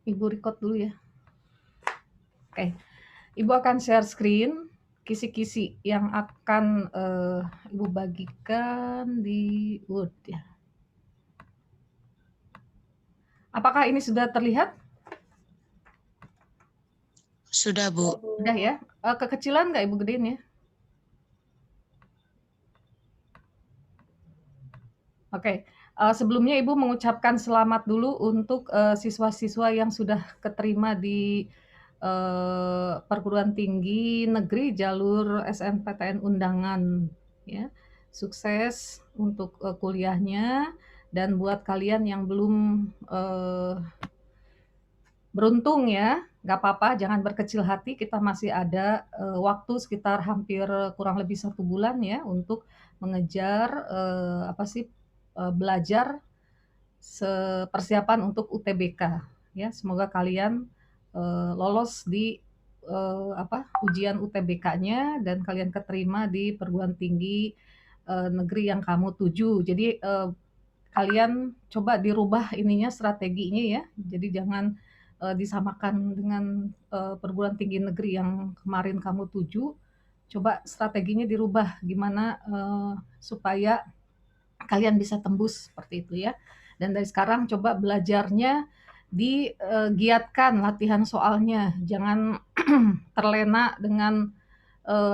Ibu record dulu ya. Oke, Ibu akan share screen kisi-kisi yang akan Ibu bagikan di Word ya. Apakah ini sudah terlihat? Sudah, Bu. Sudah ya. Kekecilan nggak Ibu gedein ya? Oke, sebelumnya Ibu mengucapkan selamat dulu untuk siswa-siswa yang sudah keterima di perguruan tinggi negeri jalur SNPTN undangan ya. Sukses untuk kuliahnya, dan buat kalian yang belum beruntung ya, nggak apa-apa, jangan berkecil hati, kita masih ada waktu sekitar hampir kurang lebih 1 bulan ya untuk mengejar belajar persiapan untuk UTBK ya. Semoga kalian lolos di ujian UTBK-nya dan kalian keterima di perguruan tinggi negeri yang kamu tuju. Jadi kalian coba dirubah ininya, strateginya ya. Jadi jangan disamakan dengan perguruan tinggi negeri yang kemarin kamu tuju. Coba strateginya dirubah gimana supaya kalian bisa tembus seperti itu ya. Dan dari sekarang coba belajarnya digiatkan latihan soalnya, jangan terlena dengan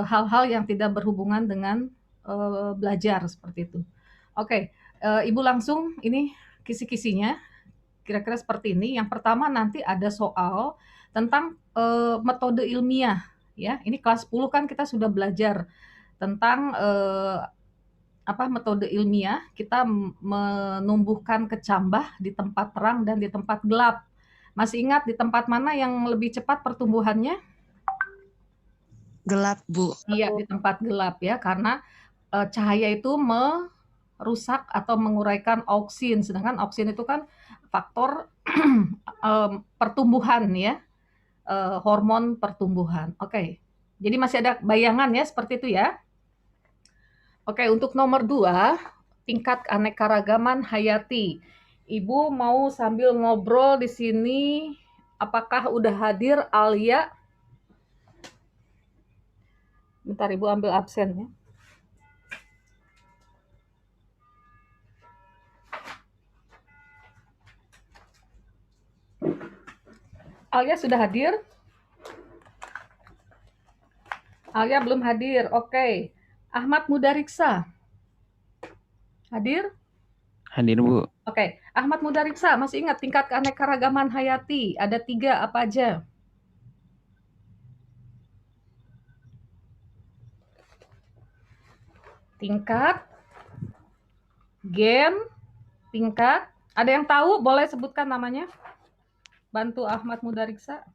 hal-hal yang tidak berhubungan dengan belajar seperti itu. Oke, Ibu langsung ini kisi-kisinya kira-kira seperti ini. Yang pertama nanti ada soal tentang metode ilmiah ya. Ini kelas 10 kan kita sudah belajar tentang metode ilmiah, kita menumbuhkan kecambah di tempat terang dan di tempat gelap. Masih ingat di tempat mana yang lebih cepat pertumbuhannya? Gelap, Bu. Iya, di tempat gelap ya, karena cahaya itu merusak atau menguraikan auksin, sedangkan auksin itu kan faktor pertumbuhan ya, hormon pertumbuhan. Oke, jadi masih ada bayangan ya seperti itu ya. Oke, untuk nomor 2, tingkat keanekaragaman hayati. Ibu mau sambil ngobrol di sini, apakah udah hadir Alia? Bentar, Ibu ambil absen ya. Alia sudah hadir? Alia belum hadir, oke. Ahmad Mudariksa, hadir? Hadir, Bu. Oke, Ahmad Mudariksa, masih ingat tingkat keanekaragaman hayati? Ada 3, apa aja? Tingkat, gen, tingkat. Ada yang tahu? Boleh sebutkan namanya? Bantu Ahmad Mudariksa.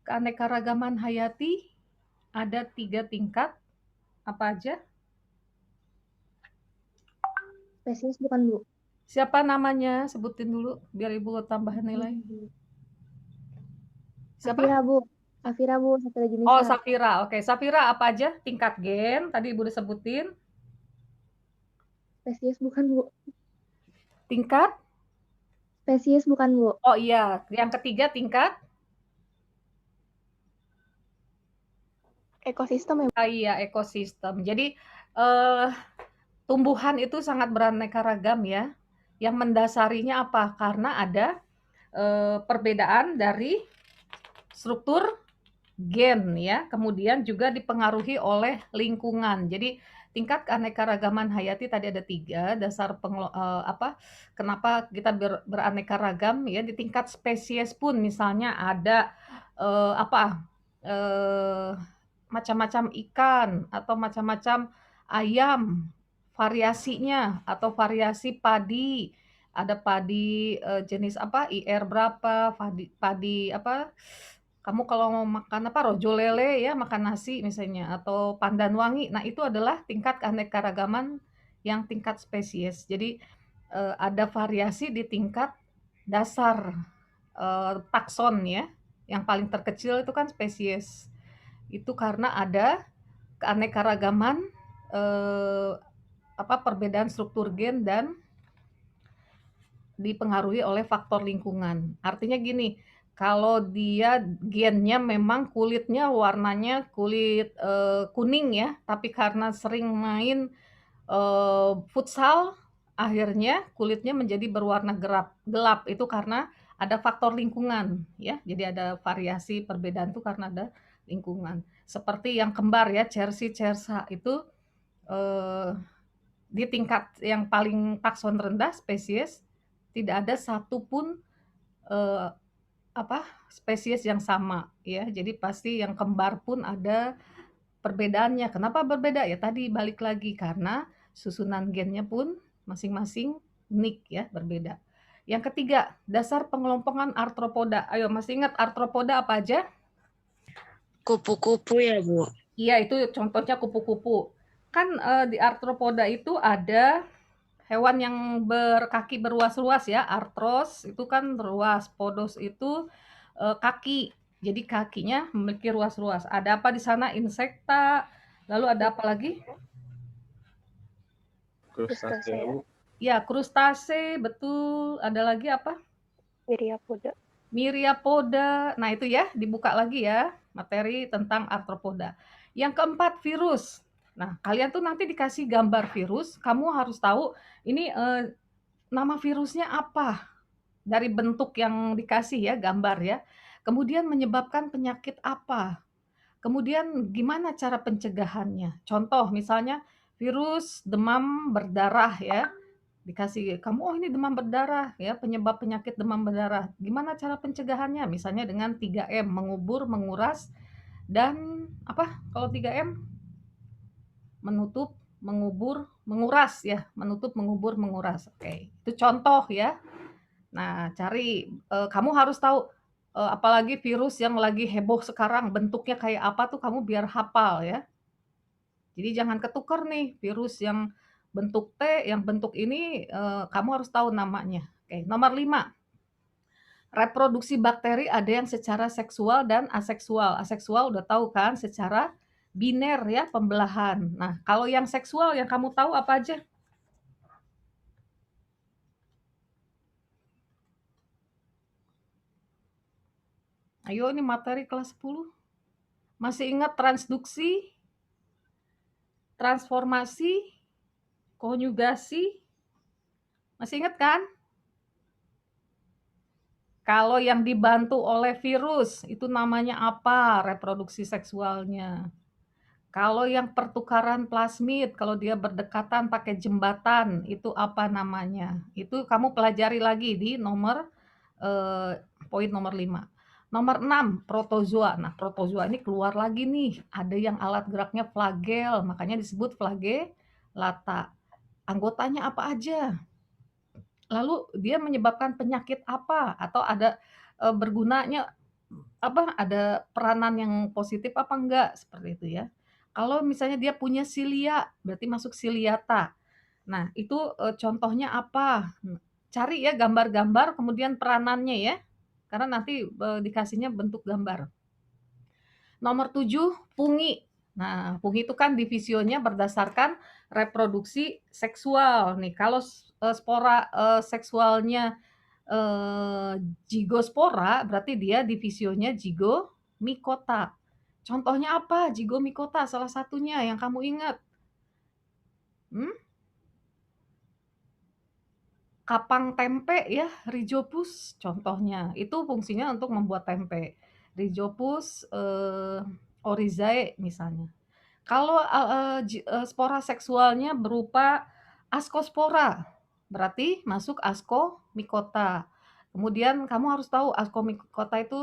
Keanekaragaman hayati ada 3 tingkat, apa aja? Spesies bukan, Bu? Siapa namanya? Sebutin dulu biar Ibu tambahan nilai. Siapa? Safira, Bu. Safira, Bu. Safira Junisa. Oh, Safira. Oke, Safira apa aja? Tingkat gen, tadi Ibu udah sebutin. Spesies bukan, Bu? Tingkat? Spesies bukan, Bu? Oh iya, yang ketiga tingkat? Ekosistem ya, Bu? Iya, ekosistem. Jadi tumbuhan itu sangat beraneka ragam ya. Yang mendasarinya apa? Karena ada perbedaan dari struktur gen ya, kemudian juga dipengaruhi oleh lingkungan. Jadi tingkat keanekaragaman hayati tadi ada 3 dasar kenapa kita beraneka ragam ya. Di tingkat spesies pun misalnya ada macam-macam ikan atau macam-macam ayam, variasinya, atau variasi padi. Ada padi jenis apa, IR berapa, padi apa, kamu kalau mau makan apa, rojo lele ya, makan nasi misalnya, atau pandan wangi. Nah, itu adalah tingkat keanekaragaman yang tingkat spesies. Jadi ada variasi di tingkat dasar takson ya. Yang paling terkecil itu kan spesies. Itu karena ada keanekaragaman perbedaan struktur gen dan dipengaruhi oleh faktor lingkungan. Artinya gini, kalau dia gennya memang kulitnya warnanya kulit, kuning ya, tapi karena sering main, futsal, akhirnya kulitnya menjadi berwarna gelap, itu karena ada faktor lingkungan ya, jadi ada variasi perbedaan itu karena ada lingkungan. Seperti yang kembar ya, Cerci-Cerca itu, eee, di tingkat yang paling takson rendah spesies, tidak ada satu pun, eee, apa, spesies yang sama ya. Jadi pasti yang kembar pun ada perbedaannya. Kenapa berbeda? Ya tadi balik lagi karena susunan gennya pun masing-masing unik ya, berbeda. Yang ketiga, dasar pengelompokan arthropoda. Ayo masih ingat arthropoda apa aja? Kupu-kupu ya, Bu? Iya, itu contohnya kupu-kupu. Kan, di arthropoda itu ada hewan yang berkaki beruas-ruas ya, arthros itu kan ruas, podos itu, kaki. Jadi kakinya memiliki ruas-ruas. Ada apa di sana? Insekta, lalu ada apa lagi? Krustasea. Ya, krustase, betul. Ada lagi apa? Myriapoda. Myriapoda. Nah, itu ya, dibuka lagi ya, materi tentang arthropoda. Yang keempat, virus. Nah, kalian tuh nanti dikasih gambar virus, kamu harus tahu ini, nama virusnya apa, dari bentuk yang dikasih ya, gambar ya. Kemudian menyebabkan penyakit apa, kemudian gimana cara pencegahannya. Contoh misalnya virus demam berdarah ya, dikasih kamu, "Oh ini demam berdarah ya, penyebab penyakit demam berdarah." Gimana cara pencegahannya? Misalnya dengan 3M, mengubur, menguras, dan apa kalau 3M? Menutup, mengubur, menguras ya, menutup, mengubur, menguras. Oke, itu contoh ya. Nah, cari, kamu harus tahu, apalagi virus yang lagi heboh sekarang bentuknya kayak apa tuh kamu biar hafal ya. Jadi jangan ketukar nih virus yang bentuk T, yang bentuk ini, kamu harus tahu namanya. Oke, nomor 5, reproduksi bakteri ada yang secara seksual dan aseksual. Aseksual udah tahu kan secara biner ya, pembelahan. Nah, kalau yang seksual yang kamu tahu apa aja? Ayo ini materi kelas 10. Masih ingat transduksi, transformasi, konjugasi? Masih ingat kan? Kalau yang dibantu oleh virus, itu namanya apa reproduksi seksualnya. Kalau yang pertukaran plasmid, kalau dia berdekatan pakai jembatan, itu apa namanya. Itu kamu pelajari lagi di nomor, poin nomor 5. Nomor 6, protozoa. Nah, protozoa ini keluar lagi nih, ada yang alat geraknya flagel, makanya disebut flagellata. Anggotanya apa aja? Lalu dia menyebabkan penyakit apa? Atau ada, bergunanya apa, ada peranan yang positif apa enggak, seperti itu ya. Kalau misalnya dia punya silia, berarti masuk siliata. Nah, itu, contohnya apa? Cari ya gambar-gambar kemudian peranannya ya, karena nanti, dikasihnya bentuk gambar. Nomor 7, fungi. Nah, fungi itu kan divisionya berdasarkan reproduksi seksual nih. Kalau spora, seksualnya, Zygospora berarti dia divisionya Zygomicota. Contohnya apa? Zygomicota salah satunya yang kamu ingat? Mmm? Kapang tempe ya, Rhizopus contohnya. Itu fungsinya untuk membuat tempe. Rhizopus, oryzae misalnya. Kalau, spora seksualnya berupa Ascospora, berarti masuk Ascomycota. Kemudian kamu harus tahu Ascomycota itu,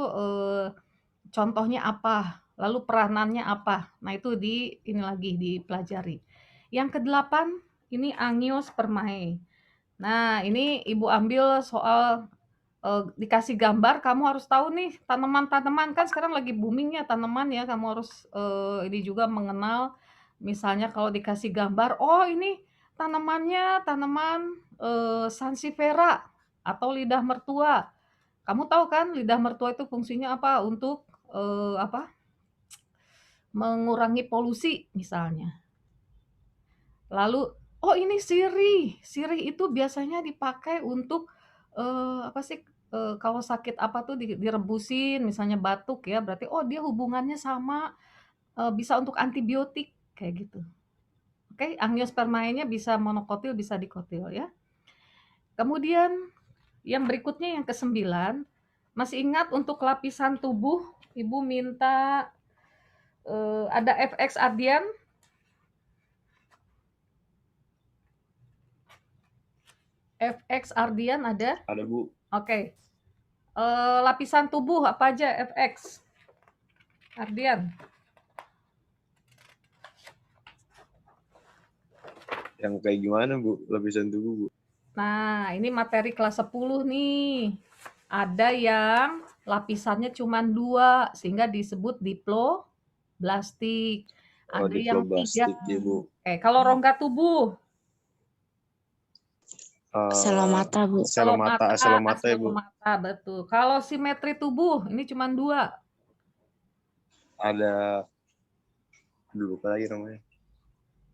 contohnya apa, lalu peranannya apa. Nah itu ini lagi dipelajari. Yang kedelapan, ini Angiospermae. Nah ini Ibu ambil soal, dikasih gambar kamu harus tahu nih tanaman-tanaman, kan sekarang lagi booming ya tanaman ya, kamu harus, ini juga mengenal misalnya kalau dikasih gambar, oh ini tanamannya tanaman, Sansevieria atau lidah mertua. Kamu tahu kan lidah mertua itu fungsinya apa? Untuk, apa, mengurangi polusi misalnya. Lalu, oh ini sirih, sirih itu biasanya dipakai untuk, Apa sih, kalau sakit apa tuh direbusin misalnya batuk ya, berarti, oh dia hubungannya sama, bisa untuk antibiotik, kayak gitu. Oke, angiospermae-nya bisa monokotil, bisa dikotil ya. Kemudian yang berikutnya yang ke-9, masih ingat untuk lapisan tubuh Ibu minta, ada FX Ardian? FX Ardian ada? Ada Bu. Oke. Lapisan tubuh apa aja FX? Ardian? Yang kayak gimana Bu? Lapisan tubuh Bu? Nah, ini materi kelas 10 nih. Ada yang lapisannya cuma 2, sehingga disebut diploblastik. Oh, Ada yang 3. diploblastik ya Bu. Kalau rongga tubuh? Selomata, Bu. Selomata ya Bu. Selomata, betul. Kalau simetri tubuh, ini cuma 2. Ada, dulu apa lagi namanya?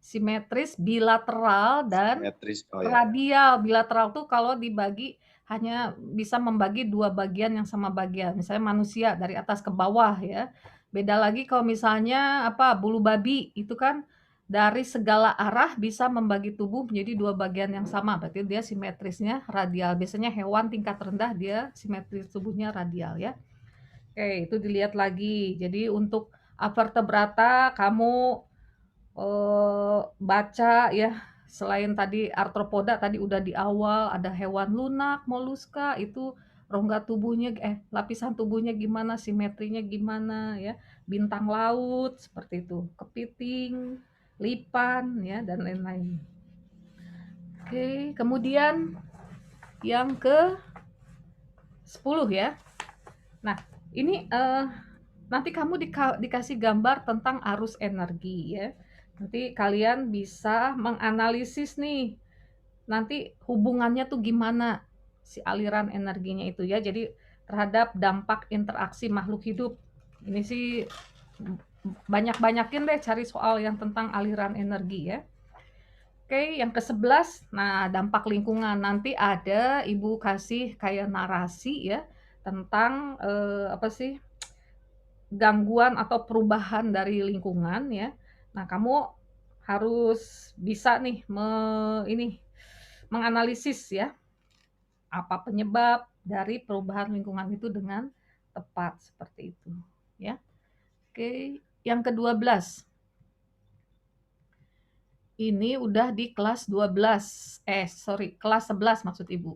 Simetris, bilateral, dan Simetris. Oh ya. radial. Bilateral tuh kalau dibagi hanya bisa membagi 2 bagian yang sama bagian. Misalnya manusia dari atas ke bawah ya. Beda lagi kalau misalnya bulu babi itu kan dari segala arah bisa membagi tubuh menjadi 2 bagian yang sama. Berarti dia simetrisnya radial. Biasanya hewan tingkat rendah dia simetris tubuhnya radial ya. Oke, itu dilihat lagi. Jadi untuk vertebrata kamu baca ya, selain tadi arthropoda tadi udah di awal, ada hewan lunak, moluska, itu rongga tubuhnya lapisan tubuhnya gimana, simetrinya gimana ya, bintang laut seperti itu, kepiting, lipan ya, dan lain-lain. Oke, kemudian yang ke-10 ya. Nah, ini nanti kamu dikasih gambar tentang arus energi ya. Nanti kalian bisa menganalisis nih, nanti hubungannya tuh gimana si aliran energinya itu ya. Jadi terhadap dampak interaksi makhluk hidup. Ini sih banyak-banyakin deh cari soal yang tentang aliran energi ya. Oke, yang ke-11, nah dampak lingkungan. Nanti ada Ibu kasih kayak narasi ya tentang gangguan atau perubahan dari lingkungan ya. Nah, kamu harus bisa nih menganalisis ya, apa penyebab dari perubahan lingkungan itu dengan tepat seperti itu ya. Oke, yang ke-12. Ini udah di kelas 12. Kelas 11 maksud Ibu.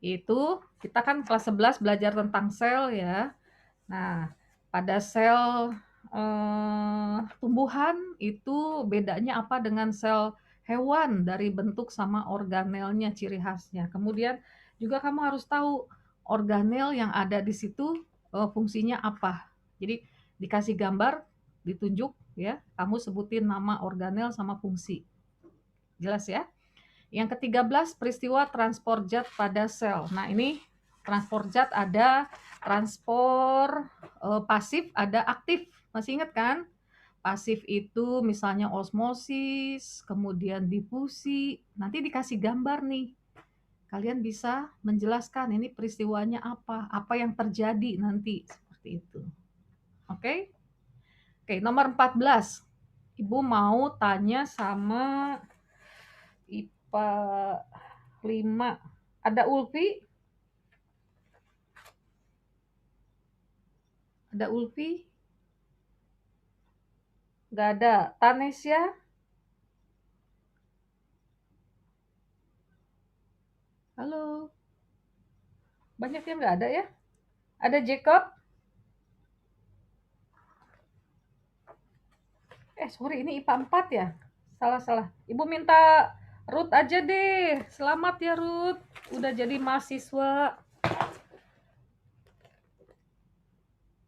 Itu kita kan kelas 11 belajar tentang sel ya. Nah, pada sel tumbuhan itu bedanya apa dengan sel hewan dari bentuk sama organelnya, ciri khasnya. Kemudian juga kamu harus tahu organel yang ada di situ fungsinya apa. Jadi dikasih gambar, ditunjuk ya, kamu sebutin nama organel sama fungsi. Jelas ya? Yang ke-13, peristiwa transport zat pada sel. Nah, ini transport zat ada transport pasif, ada aktif. Masih ingat kan? Pasif itu misalnya osmosis, kemudian difusi. Nanti dikasih gambar nih. Kalian bisa menjelaskan ini peristiwanya apa yang terjadi nanti seperti itu. Oke? Oke, nomor 14. Ibu mau tanya sama IPA 5. Ada Ulfi? Ada Ulfi? Nggak ada. Tanesya? Halo? Banyak yang nggak ada ya? Ada Jacob? Sorry, ini IPA 4 ya? Salah. Ibu minta Ruth aja deh. Selamat ya Ruth. Udah jadi mahasiswa.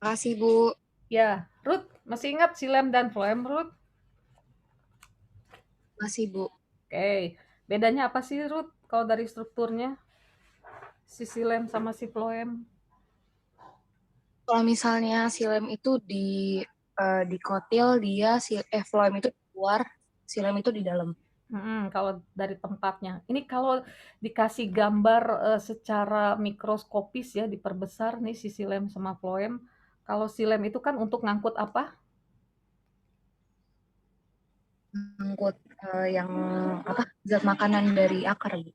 Makasih, Bu. Ya, Ruth, masih ingat silem dan floem, Ruth? Masih, Bu. Oke. Bedanya apa sih, Ruth, kalau dari strukturnya? Si silem sama si floem? Kalau misalnya silem itu dikotil, dia floem itu keluar, silem itu di dalam. Kalau dari tempatnya. Ini kalau dikasih gambar, secara mikroskopis ya, diperbesar nih si silem sama floem. Kalau silem itu kan untuk ngangkut apa? Ngangkut yang zat makanan dari akar, Bu.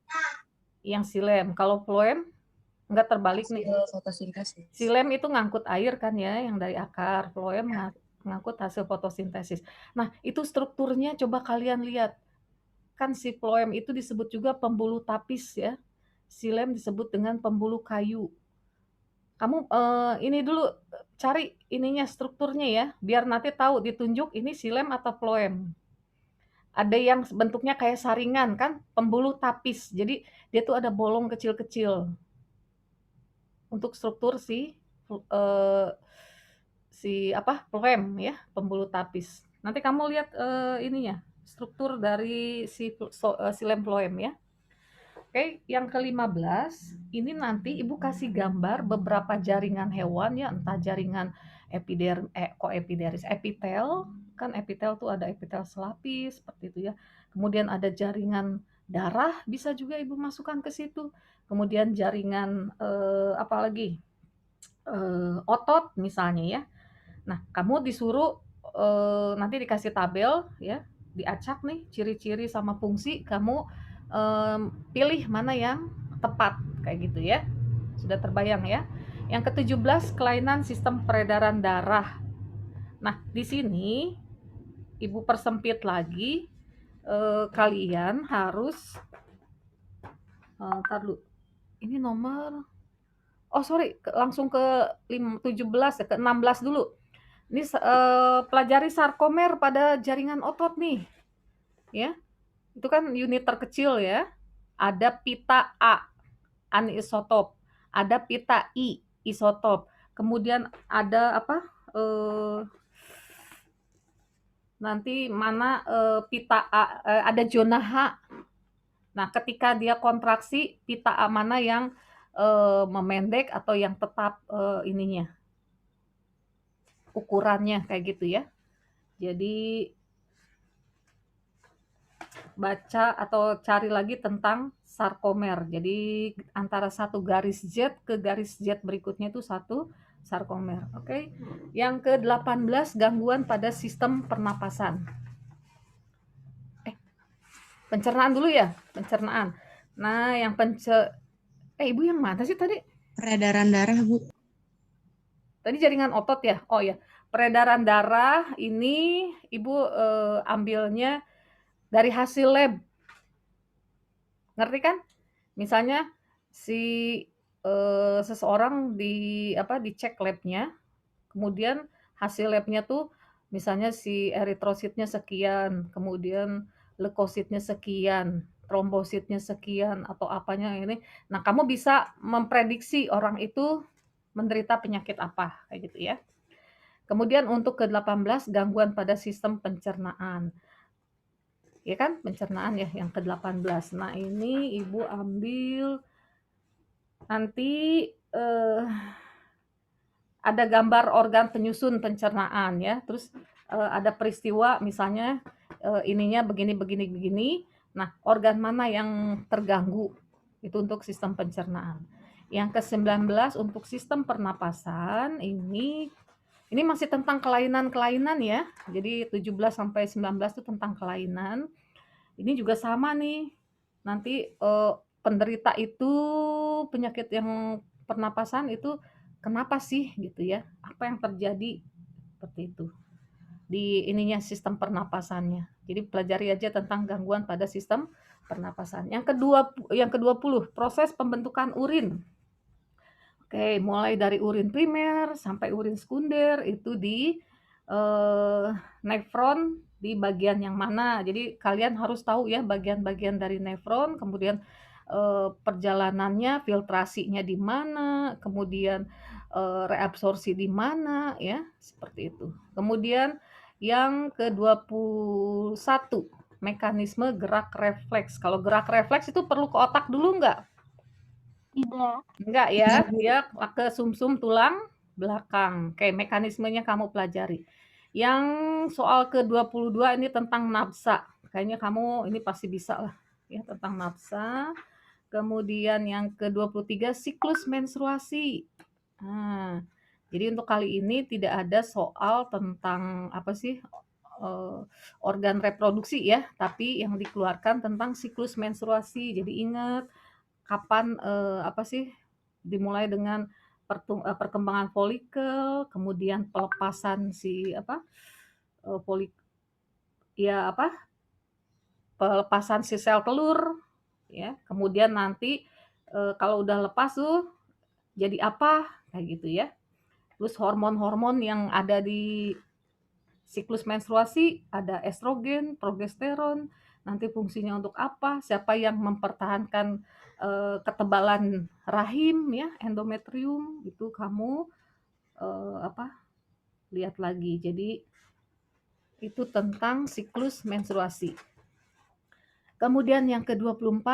Yang silem. Kalau floem enggak, terbalik nih. Hasil fotosintesis. Silem itu ngangkut air kan ya, yang dari akar. Floem ngangkut hasil fotosintesis. Nah, itu strukturnya coba kalian lihat. Kan si floem itu disebut juga pembuluh tapis ya. Silem disebut dengan pembuluh kayu. Kamu ini dulu cari ininya, strukturnya ya, biar nanti tahu ditunjuk ini silem atau floem. Ada yang bentuknya kayak saringan kan, pembuluh tapis. Jadi dia tuh ada bolong kecil-kecil. Untuk struktur si floem ya, pembuluh tapis. Nanti kamu lihat ininya, struktur dari si silem floem ya. Oke, yang ke-15, ini nanti Ibu kasih gambar beberapa jaringan hewan ya, entah jaringan epitel, kan epitel tuh ada epitel selapis seperti itu ya. Kemudian ada jaringan darah, bisa juga Ibu masukkan ke situ. Kemudian jaringan apalagi otot misalnya ya. Nah, kamu disuruh nanti dikasih tabel ya, diacak nih ciri-ciri sama fungsi, kamu pilih mana yang tepat kayak gitu ya. Sudah terbayang ya. Yang ke-17, kelainan sistem peredaran darah. Nah, di sini Ibu persempit lagi, kalian harus ntar dulu. Ini nomor langsung ke 17 ya, ke 16 dulu. Ini pelajari sarkomer pada jaringan otot nih. Ya. Itu kan unit terkecil ya. Ada pita A, anisotop. Ada pita I, isotop. Kemudian ada apa? Nanti mana pita A, ada zona H. Nah, ketika dia kontraksi, pita A mana yang memendek atau yang tetap ininya, ukurannya kayak gitu ya. Jadi baca atau cari lagi tentang sarkomer. Jadi antara satu garis Z ke garis Z berikutnya itu satu sarkomer. Oke. Yang ke-18, gangguan pada sistem pernapasan. Pencernaan dulu ya, pencernaan. Nah, yang Ibu yang mana sih tadi? Peredaran darah, Bu. Tadi jaringan otot ya? Oh ya, peredaran darah ini Ibu ambilnya dari hasil lab. Ngerti kan? Misalnya si seseorang dicek labnya, kemudian hasil labnya tuh misalnya si eritrositnya sekian, kemudian leukositnya sekian, trombositnya sekian atau apanya ini. Nah, kamu bisa memprediksi orang itu menderita penyakit apa kayak gitu ya. Kemudian untuk ke-18, gangguan pada sistem pencernaan. Ya kan, pencernaan ya yang ke-18. Nah, ini Ibu ambil nanti ada gambar organ penyusun pencernaan ya. Terus ada peristiwa misalnya ininya begini. Nah, organ mana yang terganggu? Itu untuk sistem pencernaan. Yang ke-19 untuk sistem pernapasan ini masih tentang kelainan-kelainan ya. Jadi 17 sampai 19 itu tentang kelainan. Ini juga sama nih. Nanti penderita itu penyakit yang pernapasan itu kenapa sih gitu ya? Apa yang terjadi seperti itu di ininya sistem pernapasannya. Jadi pelajari aja tentang gangguan pada sistem pernapasan. Yang ke-20 proses pembentukan urin. Oke, mulai dari urin primer sampai urin sekunder itu di nefron di bagian yang mana. Jadi kalian harus tahu ya bagian-bagian dari nefron, kemudian perjalanannya, filtrasinya di mana, kemudian reabsorpsi di mana ya, seperti itu. Kemudian yang ke-21, mekanisme gerak refleks. Kalau gerak refleks itu perlu ke otak dulu enggak? Tidak. Enggak ya, dia ke sumsum tulang belakang. Oke, mekanismenya kamu pelajari. Yang soal ke-22 ini tentang nafsa. kayaknya kamu ini pasti bisa lah ya tentang nafsa. Kemudian yang ke-23 siklus menstruasi. Nah, jadi untuk kali ini tidak ada soal tentang apa sih organ reproduksi ya, tapi yang dikeluarkan tentang siklus menstruasi. Jadi ingat kapan apa sih dimulai dengan perkembangan folikel, kemudian pelepasan si apa folik ya apa pelepasan si sel telur ya. Kemudian nanti kalau udah lepas tuh jadi apa kayak gitu ya. Terus hormon-hormon yang ada di siklus menstruasi ada estrogen, progesteron, nanti fungsinya untuk apa, siapa yang mempertahankan ketebalan rahim ya, endometrium itu kamu apa lihat lagi. Jadi itu tentang siklus menstruasi. Kemudian yang ke-24,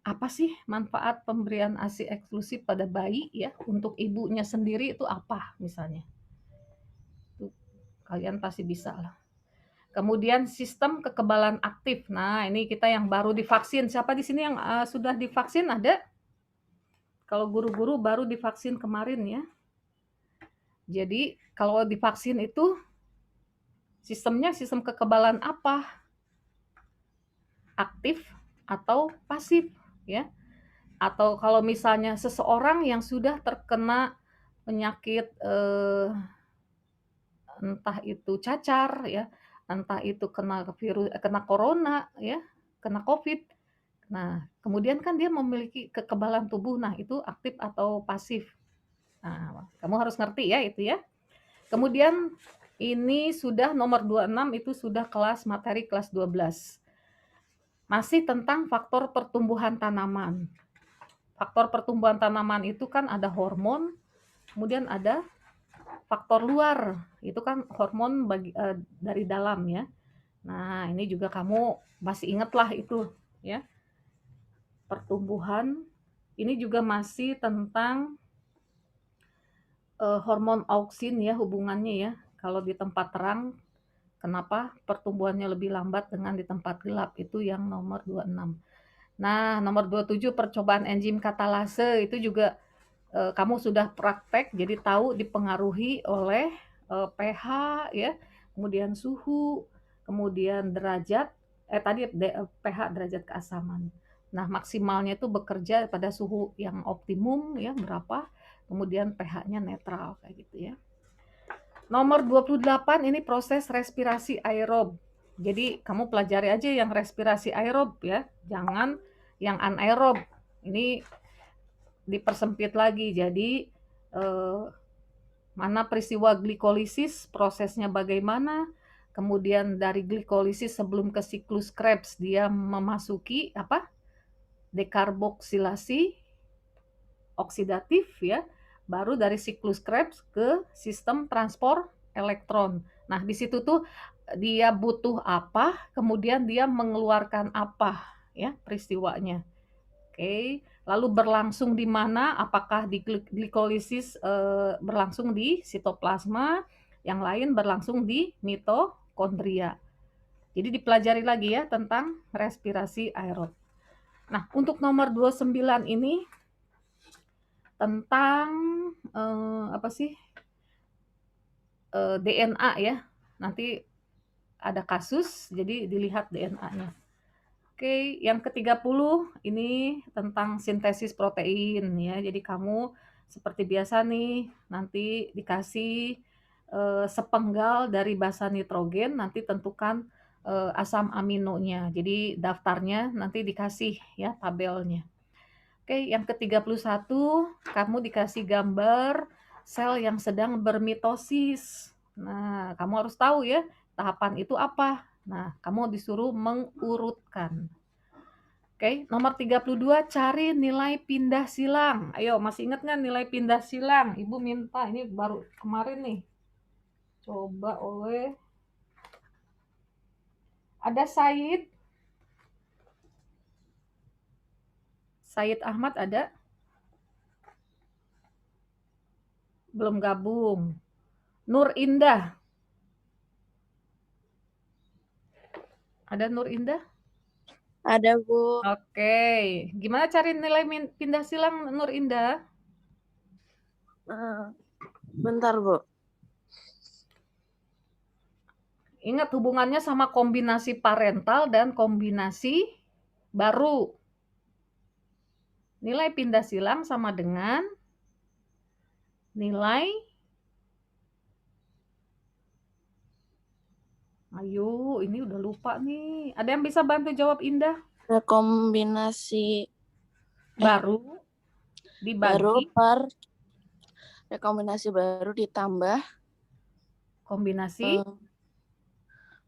apa sih manfaat pemberian ASI eksklusif pada bayi ya untuk ibunya sendiri itu apa misalnya? Tuh, kalian pasti bisa lah. Kemudian sistem kekebalan aktif. Nah, ini kita yang baru divaksin. Siapa di sini yang sudah divaksin ada? Kalau guru-guru baru divaksin kemarin ya. Jadi kalau divaksin itu sistemnya sistem kekebalan apa? Aktif atau pasif ya? Atau kalau misalnya seseorang yang sudah terkena penyakit entah itu cacar ya, entah itu kena virus kena corona ya, kena Covid. Nah, kemudian kan dia memiliki kekebalan tubuh. Nah, itu aktif atau pasif. Nah, kamu harus ngerti ya itu ya. Kemudian ini sudah nomor 26 itu sudah kelas materi kelas 12. Masih tentang faktor pertumbuhan tanaman. Faktor pertumbuhan tanaman itu kan ada hormon, kemudian ada faktor luar. Itu kan hormon dari dalam ya. Nah, ini juga kamu masih ingat lah itu ya. Pertumbuhan ini juga masih tentang hormon auksin ya hubungannya ya. Kalau di tempat terang kenapa pertumbuhannya lebih lambat dengan di tempat gelap itu yang nomor 26. Nah, nomor 27 percobaan enzim katalase itu juga kamu sudah praktek jadi tahu dipengaruhi oleh pH ya, kemudian suhu, kemudian derajat tadi pH derajat keasaman. Nah, maksimalnya itu bekerja pada suhu yang optimum ya berapa, kemudian pH-nya netral kayak gitu ya. Nomor 28 ini proses respirasi aerob. Jadi kamu pelajari aja yang respirasi aerob ya, jangan yang anaerob. Ini dipersempit lagi. Jadi mana peristiwa glikolisis, prosesnya bagaimana, kemudian dari glikolisis sebelum ke siklus Krebs dia memasuki apa? Dekarboksilasi oksidatif ya. Baru dari siklus Krebs ke sistem transport elektron. Nah, di situ tuh dia butuh apa, kemudian dia mengeluarkan apa ya peristiwanya. Oke, lalu berlangsung di mana? Apakah di glikolisis berlangsung di sitoplasma, yang lain berlangsung di mitokondria. Jadi dipelajari lagi ya tentang respirasi aerob. Nah, untuk nomor 29 ini tentang apa sih? DNA ya. Nanti ada kasus, jadi dilihat DNA-nya. Oke, yang ke-30 ini tentang sintesis protein ya. Jadi kamu seperti biasa nih, nanti dikasih sepenggal dari basa nitrogen, nanti tentukan asam aminonya. Jadi daftarnya nanti dikasih ya tabelnya. Oke, yang ke-31 kamu dikasih gambar sel yang sedang bermitosis. Nah, kamu harus tahu ya, tahapan itu apa. Nah, kamu disuruh mengurutkan. Oke, nomor 32 cari nilai pindah silang. Ayo, masih ingat nggak nilai pindah silang? Ibu minta, ini baru kemarin nih. Coba oleh ada Said Ahmad ada? Belum gabung. Nur Indah. Ada Nur Indah? Ada, Bu. Oke. Gimana cari nilai pindah silang Nur Indah? Bentar, Bu. Ingat hubungannya sama kombinasi parental dan kombinasi baru. Nilai pindah silang sama dengan nilai, ayo ini udah lupa nih. Ada yang bisa bantu jawab Indah? Rekombinasi Baru dibagi rekombinasi baru ditambah kombinasi.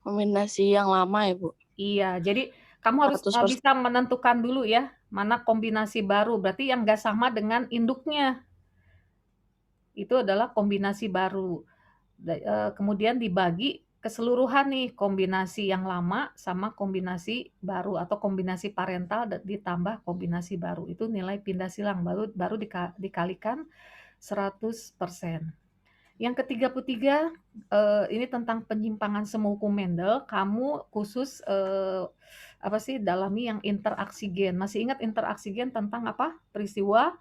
kombinasi yang lama ya, Bu. Iya, jadi kamu harus 100%. bisa menentukan dulu ya, mana kombinasi baru. Berarti yang nggak sama dengan induknya. Itu adalah kombinasi baru. Kemudian dibagi keseluruhan nih, kombinasi yang lama sama kombinasi baru atau kombinasi parental ditambah kombinasi baru. Itu nilai pindah silang baru dikalikan 100%. Yang ke-33 ini tentang penyimpangan semu hukum Mendel. Kamu khusus dalami yang interaksi gen. Masih ingat interaksi gen tentang apa? Peristiwa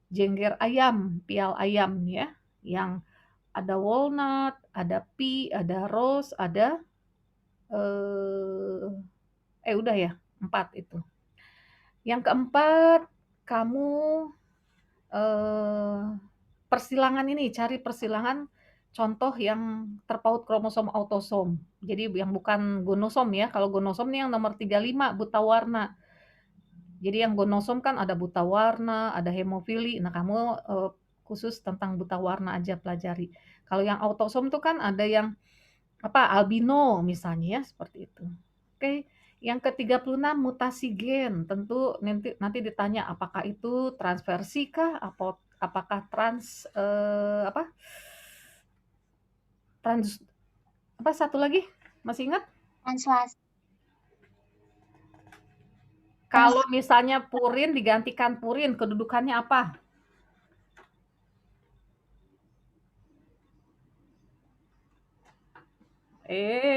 jengger ayam, pial ayam ya, yang ada walnut, ada pea, ada rose, ada udah ya, 4 itu. Yang keempat, kamu persilangan ini, cari persilangan contoh yang terpaut kromosom autosom. Jadi yang bukan gonosom ya. Kalau gonosom nih yang nomor 35 buta warna. Jadi yang gonosom kan ada buta warna, ada hemofili. Nah, kamu khusus tentang buta warna aja pelajari. Kalau yang autosom tuh kan ada yang albino misalnya ya, seperti itu. Oke. Yang ke-36 mutasi gen. Tentu nanti ditanya apakah itu transversi kah, apakah satu lagi? Masih ingat? Translasi. Kalau misalnya purin digantikan purin, kedudukannya apa?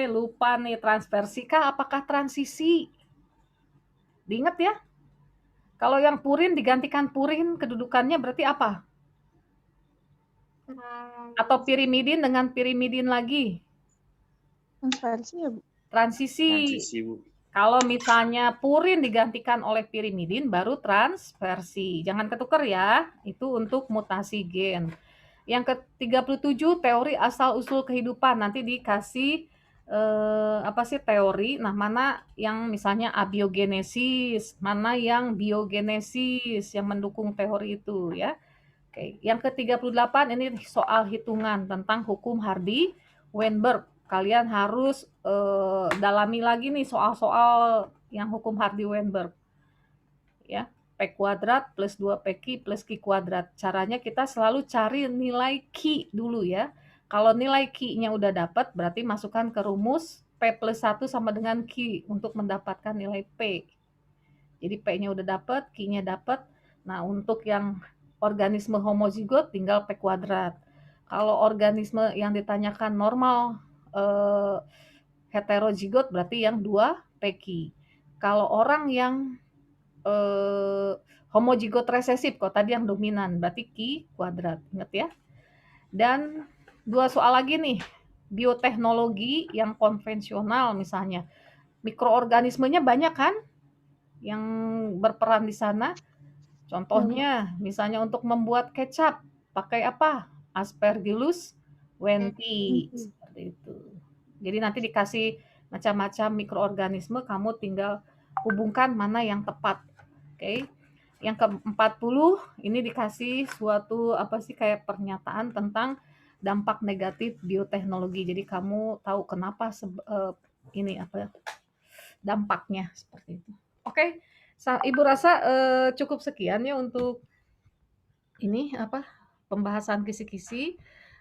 Lupa nih, transversi kah? Apakah transisi? Diingat ya? Kalau yang purin digantikan purin, kedudukannya berarti apa? Atau pirimidin dengan pirimidin lagi? Transversi ya, Bu? Transisi, Bu. Kalau misalnya purin digantikan oleh pirimidin, baru transversi. Jangan ketukar ya, itu untuk mutasi gen. Yang ke-37 teori asal-usul kehidupan. Nanti dikasih teori. Nah, mana yang misalnya abiogenesis, mana yang biogenesis yang mendukung teori itu ya. Oke, yang ke-38 ini soal hitungan tentang hukum Hardy-Weinberg. Kalian harus dalami lagi nih soal-soal yang hukum Hardy-Weinberg. Ya, P kuadrat plus 2PQ plus Q kuadrat. Caranya kita selalu cari nilai Q dulu ya. Kalau nilai Q-nya udah dapat, berarti masukkan ke rumus P plus 1 sama dengan Q untuk mendapatkan nilai P. Jadi P-nya udah dapat, Q-nya dapat. Nah, untuk yang organisme homozigot tinggal P kuadrat. Kalau organisme yang ditanyakan normal heterozigot berarti yang 2PQ. Kalau orang yang homozigot resesif, kok tadi yang dominan, berarti Q kuadrat. Ingat ya. Dan 2 soal lagi nih, bioteknologi yang konvensional misalnya. Mikroorganismenya banyak kan yang berperan di sana. Contohnya, misalnya untuk membuat kecap, pakai apa? Aspergillus wenti, seperti itu. Jadi nanti dikasih macam-macam mikroorganisme, kamu tinggal hubungkan mana yang tepat. Oke. Yang ke-40 ini dikasih suatu kayak pernyataan tentang dampak negatif bioteknologi. Jadi kamu tahu kenapa dampaknya seperti itu. Oke. Ibu rasa cukup sekian ya untuk ini pembahasan kisi-kisi.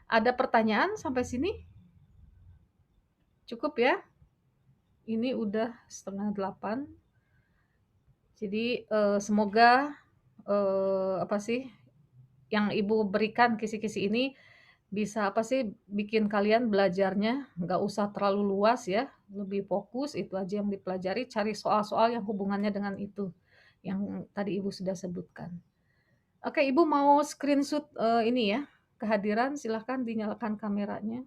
Ada pertanyaan sampai sini? Cukup ya? Ini udah 7:30. Jadi semoga yang Ibu berikan kisi-kisi ini bisa apa sih, bikin kalian belajarnya nggak usah terlalu luas ya, lebih fokus, itu aja yang dipelajari, cari soal-soal yang hubungannya dengan itu, yang tadi Ibu sudah sebutkan. Oke, Ibu mau screenshot, ini ya, kehadiran, silahkan dinyalakan kameranya.